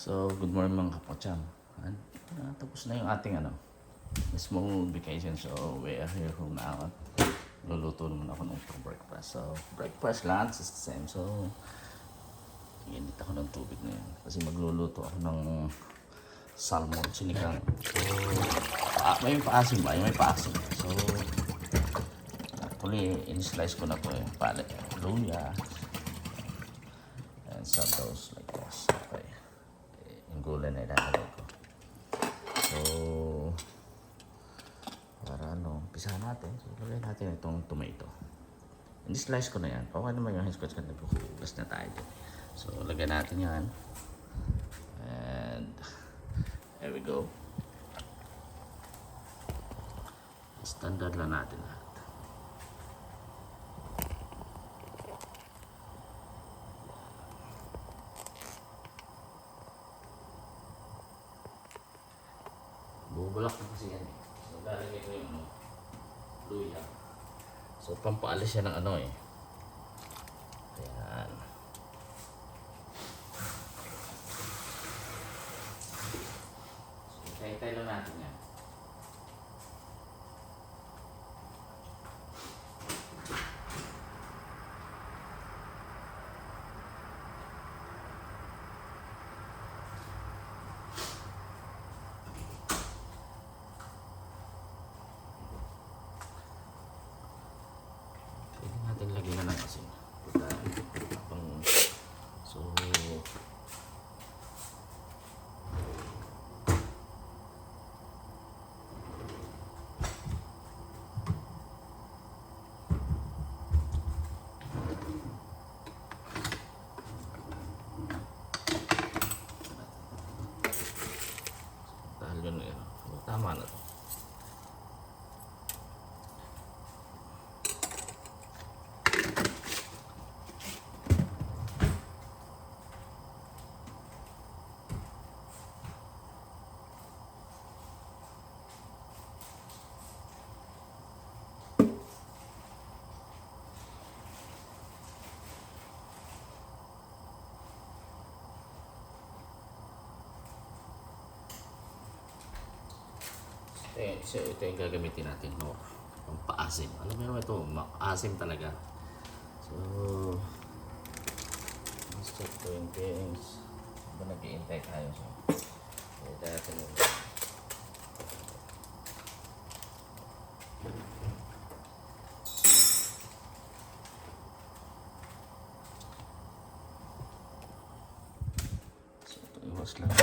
So, good morning mga kapocham. Tapos na yung ating small vacation. So, we are here home now. Luluto naman ako ng breakfast. So, breakfast, lunch is the same. So, init ako ng tubig na yun. Kasi magluluto ako ng salmon, sinigang. So, may paasim ba? May paasim. So, actually, in-slice ko na to eh. Luya. And some those like this. Okay. Yung gulay na ilalagay ko. So, para umpisahan natin. So, lagay natin itong tomato. In-slice ko na yan. Okay naman yung slice ko. Nagkukulas na tayo dyan. So, lagay natin yan. And, here we go. Standard lang natin lahat. Bubulak na kasi yan eh. So, lalagay ko yung luya. So, pampaalis siya ng eh. Ayan. So, itay-itay lang natin yan. Lagyan na ng asin. So, dahil yun tama na to. So, ito yung gagamitin natin pang-paasim. Alam mo naman ito, maasim talaga. So, let's check doing things. Ba nag-iintay tayo. So, ito natin yung so, ito iwas lang.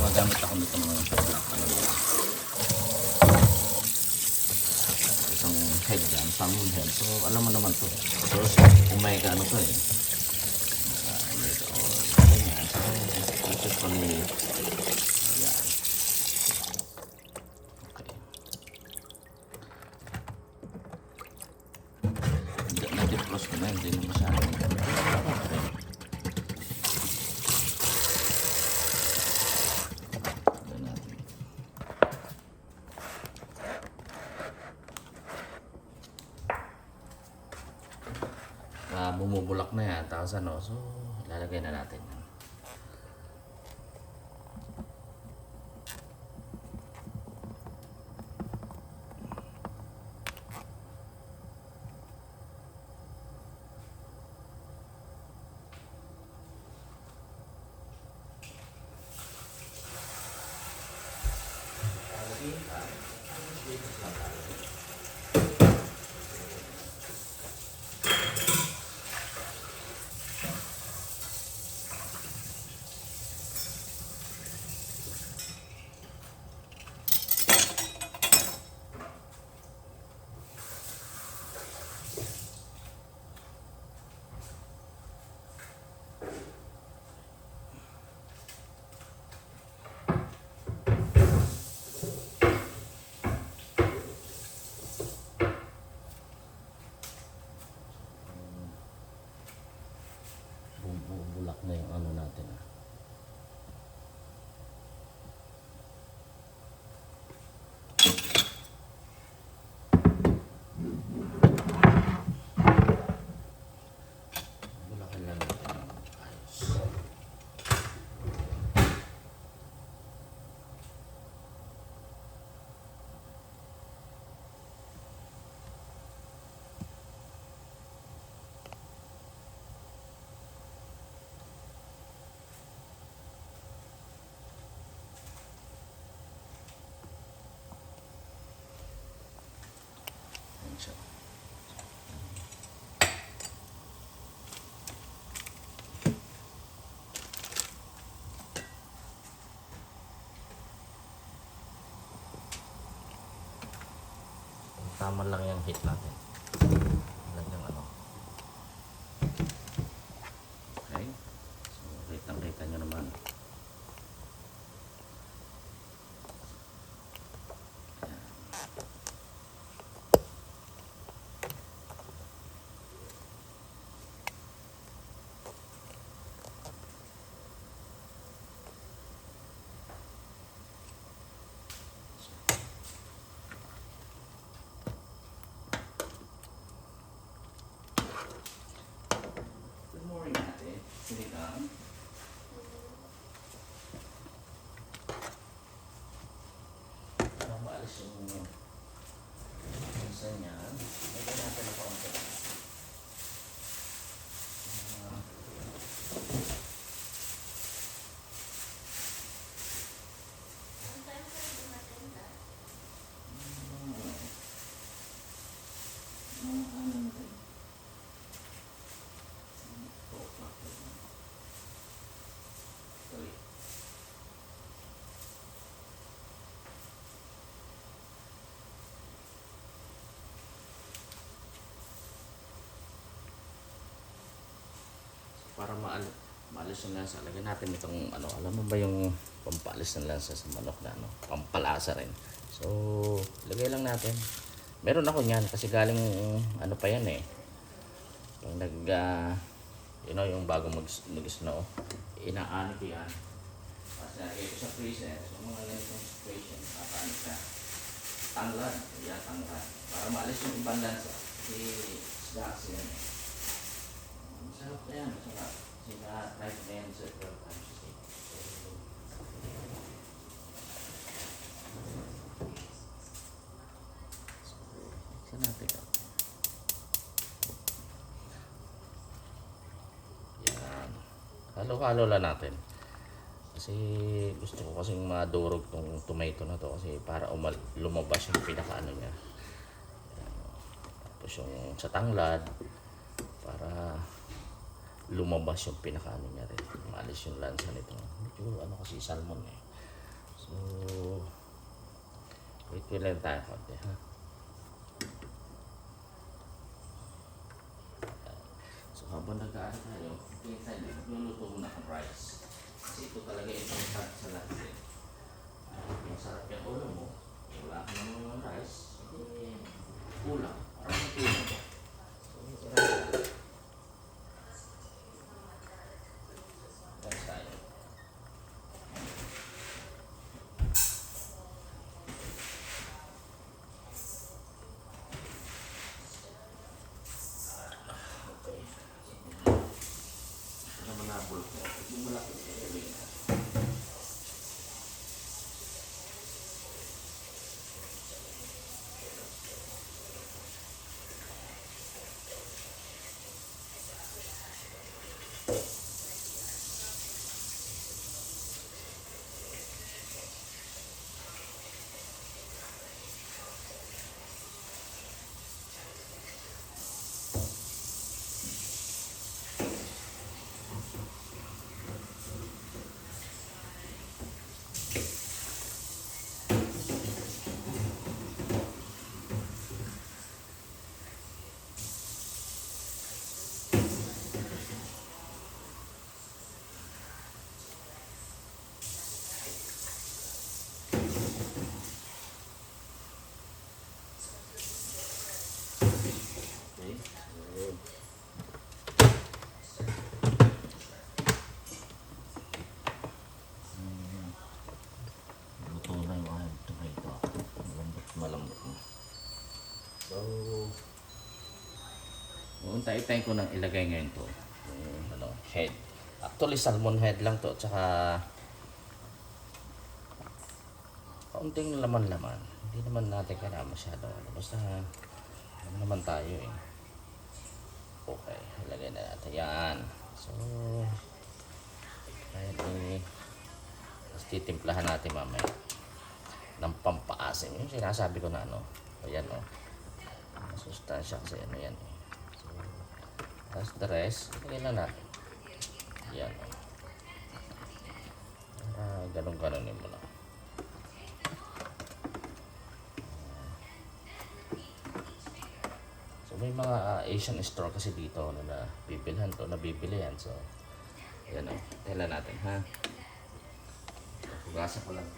Magamit ako nito ng isang head dyan, salmon head. So, alam mo naman to. So, umega to eh. Omega oil. Ganyan. So, ito ko ni ayan. Okay. Na-defrost ko na. Hindi na masyado. Okay. Bumubulak na yan, tapos so ilalagay na natin yan. naman lang yung heat natin. Lang yung ano. Okay. So, kita nyo naman. Sinigang. Para maalis yung isa niya. Lagyan natin ang kaunti. Para maalis yung lansa, lagyan natin itong ano, alam mo ba yung pampalis ng lansa sa manok na ano, pampalasa rin. So, lagay lang natin. Meron ako niyan kasi galing ano pa yan eh. Yung you know, yung bago mag-snow, inaani ko yan. Tapos nalagay ko sa freezer. So, mga ganitong situation, paano siya? Tanglad, yan tanglad. Para maalis yung ibang lansa. Kasi isda kasi yan eh. Masarap na yan, masarap. Sina-try ko na yan several times. Saan natin ka? Yan. Halo-halo lang natin. Kasi gusto ko kasing madurog tong tomato na to kasi para lumabas yung pinaka-ano niya. Yan. Tapos yung sa tanglad, para lumabas yung pinakaano niya rin. Maalis yung lansa nito. Medyo ano kasi salmon eh. So, wait lang tayo konti ha. So, habang nag-aano tayo, magluluto muna ng rice. Kasi ito talaga important sa lahat eh. Masarap yung ulo mo. Wala ka naman ng rice. Kulang. Parang kulang. So, rice. Untay-tay ko nang ilagay ngayon to. Yung ano, head. Actually, salmon head lang to. Tsaka kaunting laman-laman. Hindi naman natin kailangan masyado. Basta ano naman tayo eh. Okay, ilagay na natin yan. So, kahit mas titimplahan natin mamaya ng pampaasim. Yung sinasabi ko na ano. Ayan o. Masustansya kasi ano yan eh. Tapos the rest, ilagay na natin. Yan. Ganun-ganunin mo lang. May mga Asian store kasi dito na bibilhan to, nabibili yan. So, yan o. Tela natin, ha? Hugasan ko lang.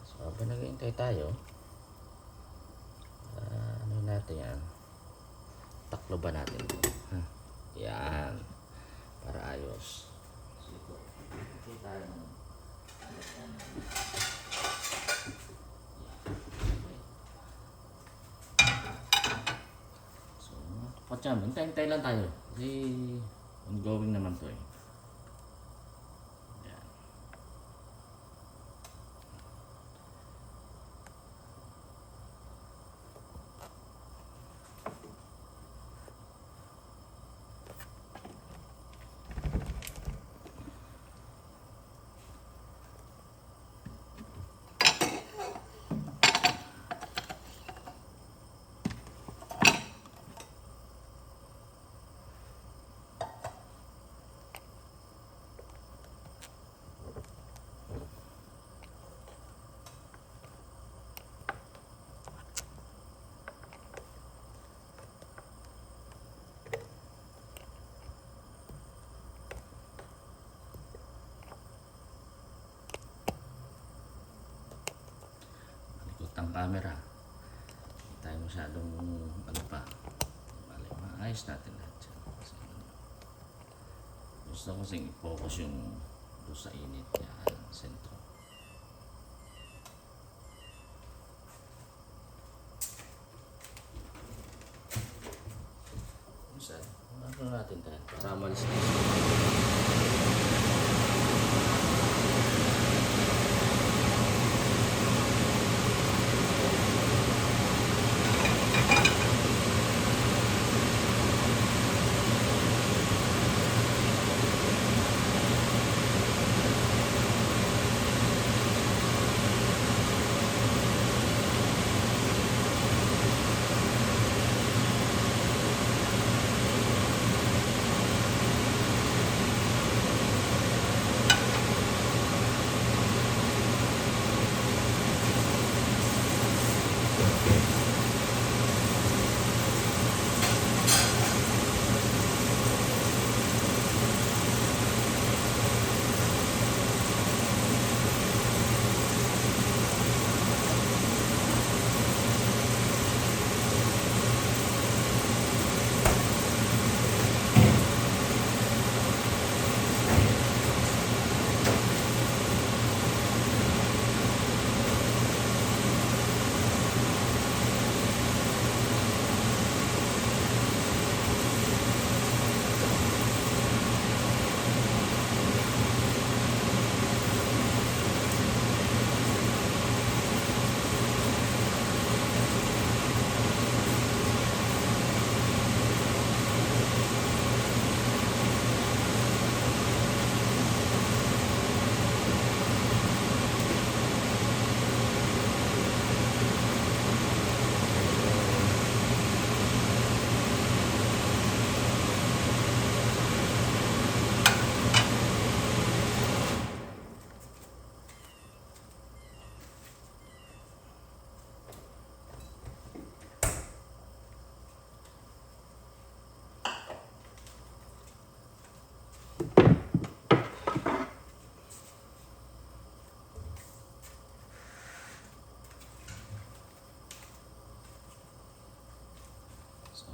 So, habang naghihintay tayo, ano natin yan? Taklo ba natin? Ha? Yan. Para ayos. Okay tayo. So, patyam, hintay-hintay lang tayo. Kasi ongoing naman to eh. Yan. Ang camera hindi tayo masyadong ano pa bali, maayos natin lahat yan kasi, gusto ko kasing i-focus yung doon sa init yan, sentro. Ano natin tayo para malis na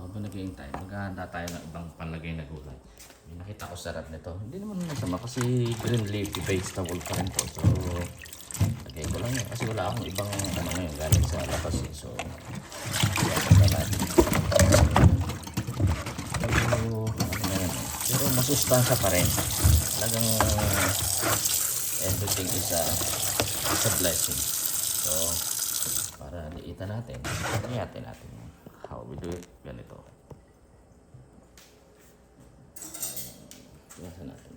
habang naghihintay, maghahanda tayo ng ibang panlagay na gulay. May nakita ko sarap nito. Hindi naman masama kasi green leafy vegetable pa rin po. So, lagay ko lang yun. Kasi wala akong ibang ano ngayon galing sa labas eh. So, lagay natin. Pero, ano na yun. Pero masustansya pa rin. Talagang everything is a blessing. So, para liitan natin, liitan natin how we do it, ganito. Iwasan natin.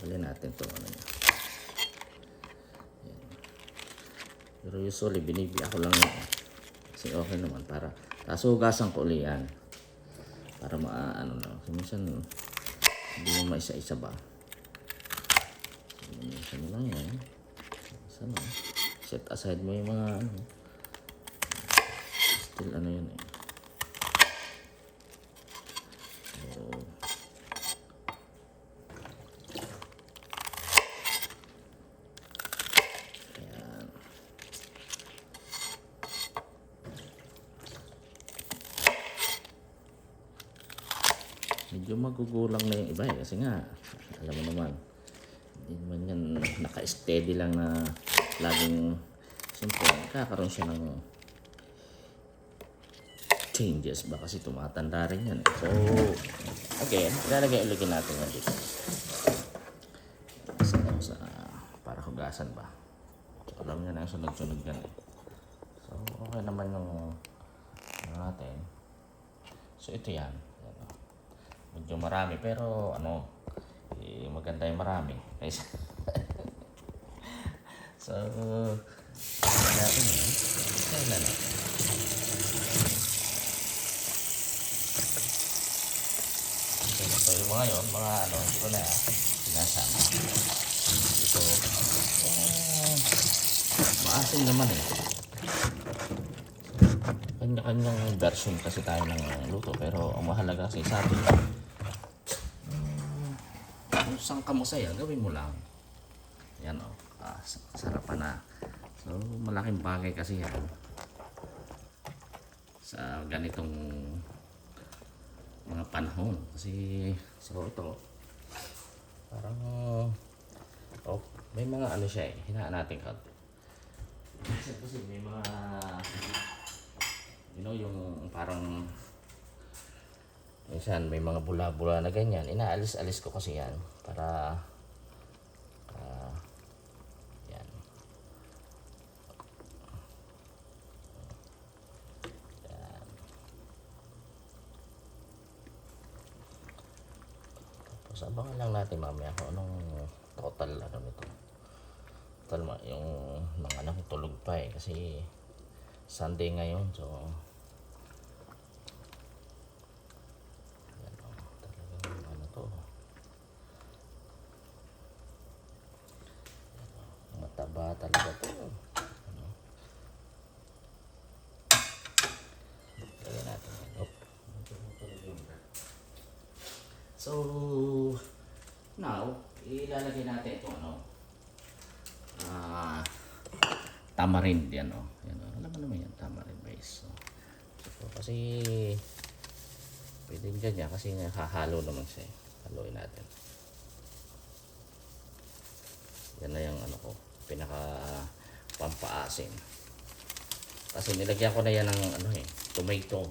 Bali natin to ano niya. Yan. Pero usually binibi ako lang yun. Kasi okay naman para tapos hugasan ko ulit yan para ano na. So, minsan hindi mo maisa-isa ba. So, minsan mo lang yan. Minsan mo. Set aside mo yung mga ano. Still ano yun eh. So, ayan. Medyo magugulang na yung iba eh. Kasi nga, alam mo naman, hindi naman yan naka-steady lang na laging, siyempre, kakaroon siya ng changes ba kasi tumatanda rin yan. So, again, ilalagay ulit natin yan dito. Sa para hugasan ba. So, alam niya na yung sunod-sunod yan eh. So, okay naman yung natin. So, ito yan. Medyo marami pero ano, maganda yung marami. Kaysa so, natin yan. Kailan natin. So, yung mga yun, mga ano, hindi ko na sinasama. Ito, maasim naman eh. Kanya-kanyang version kasi tayo ng luto. Pero ang mahalaga kasi sa atin, kung saan ka mo saya, gawin mo lang. Yan o, sarapan na. So, malaking bagay kasi yan. Sa ganitong mga panahon kasi so ito parang may mga ano siya eh, hinaan natin konti kasi may mga yung parang minsan may mga bula-bula na ganyan, inaalis-alis ko kasi yan para yan. So, abangan lang natin mamaya kung anong total ano nito. Total yung mga anak tulog pa eh kasi Sunday ngayon. So yan o, talagang ano to. Yan o, mataba talaga to. Ano? Lagyan natin yan. So, now, ilalagay natin ito ano, tamarind yan o. Yan, alam mo naman yan, tamarind base. So, kasi, pwede dyan yan kasi hahalo naman siya. Haluin natin. Yan na yung ano ko, pinaka pampaasim. Kasi nilagyan ko na yan ng ano tomato.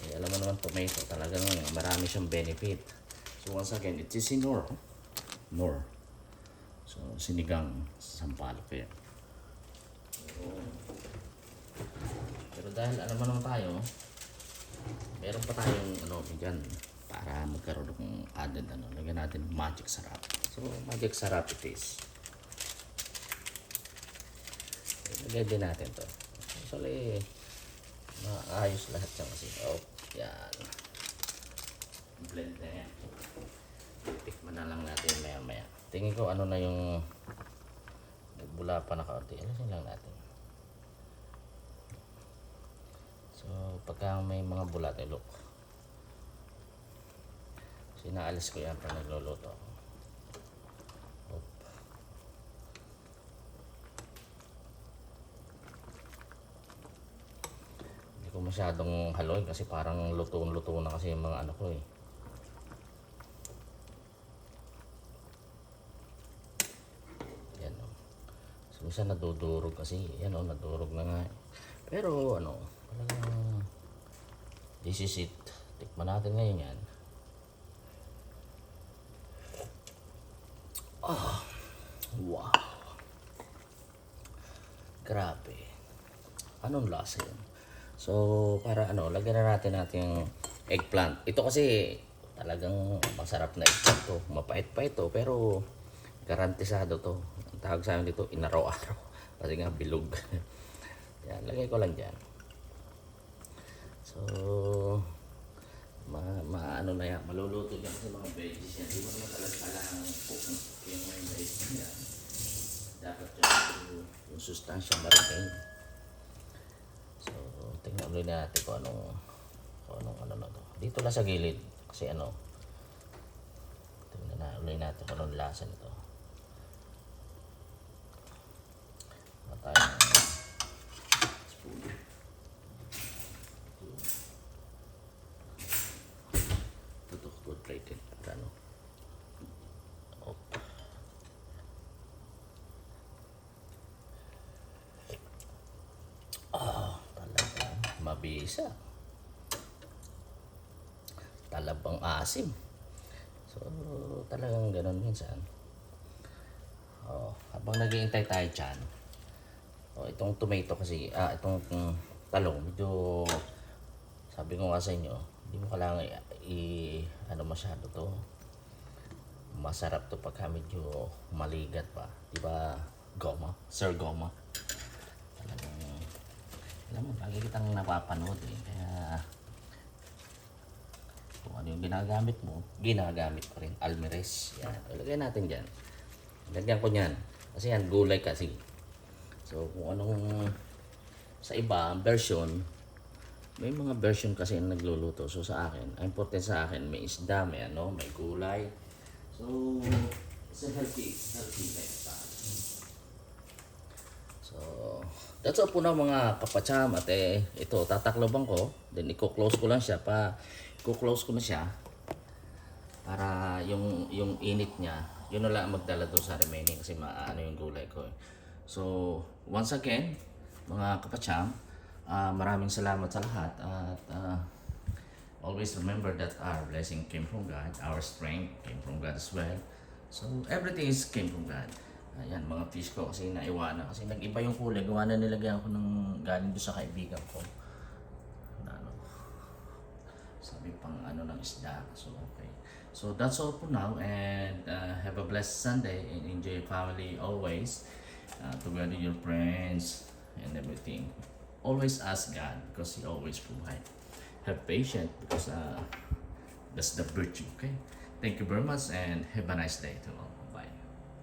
Alam mo naman tomato, talagang marami siyang benefit. So once again, it is in Nor. So sinigang sampalok yan. Pero dahil alam mo naman tayo, meron pa tayong ano dyan para magkaroon ng added ano. Lagyan natin magic sarap. So magic sarap it is. Lagyan din natin to. Actually, maayos lahat siya kasi. Oh, yan. Blend na yan. Tikman na lang natin maya-maya. Tingin ko ano na yung nagbula pa na kaunti. Alisin lang natin. So, pagka may mga bulat, look. So, inaalis ko yan pag nagluluto. Hindi ko masyadong haluin kasi parang luto-luto na kasi yung mga ano ko eh. Minsan nadudurog kasi, yan o, nadurog na nga. Pero ano, talagang this is it. Tikman natin ngayon yan. Oh, wow. Grabe. Anong lasa yun? So, para ano, lagyan na natin yung eggplant. Ito kasi talagang masarap na eggplant to. Mapait pa ito, pero garantisado to. Ang tawag sa amin dito, inaraw-araw. Kasi nga bilog. Yan, lagay ko lang dyan. So, ano na yan, maluluto yan kasi mga veggies yan. Di mo naman talaga kailangan cook yung veggies yan. Dapat yung sustansya ma-retain. So, tingnan ulit natin kung anong ano na to. Dito lang sa gilid. Kasi tingnan na ulit natin kung anong lasa nito. Tayo spoon. Tutok to plated. Ano? Oh. Talagang mabisa. Talabang asim. So, talagang ganun minsan. Habang nag-iintay tayo dyan, itong tomato kasi, itong talong, medyo, sabi ko nga sa inyo, hindi mo kailangan ano masyado to. Masarap to pagka medyo maligat pa. Diba, goma? Sir Goma. Talagang, alam mo, lagi kitang napapanood eh. Kaya, kung ano yung ginagamit mo, ginagamit pa rin. Almirez. Yan. Ilagay natin dyan. Lagyan ko nyan. Kasi yan, gulay kasi. So, kung anong sa iba, version, may mga version kasi ang nagluluto. So, sa akin, ang important sa akin, may isda, may may gulay. So, it's a healthy lifestyle. So, that's all po na mga kapacham. At ito, tatakloban ko. Then, i-close ko lang siya. I-close ko na siya. Para yung init niya, yun na lang magdala doon sa remaining kasi maano yung gulay ko. So, once again, mga kapacham, maraming salamat sa lahat at always remember that our blessing came from God, our strength came from God as well. So, everything is came from God. Ayan, mga fish ko kasi naiwanan kasi nag-iba yung kulay. Gawa na nilagyan ko ng galing doon sa kaibigan ko. Sabi pang ng isda. So, okay. So, that's all for now and have a blessed Sunday and enjoy your family always. Together with your friends and everything. Always ask God because He always provide. Have patience because that's the virtue, okay? Thank you very much and have a nice day to all.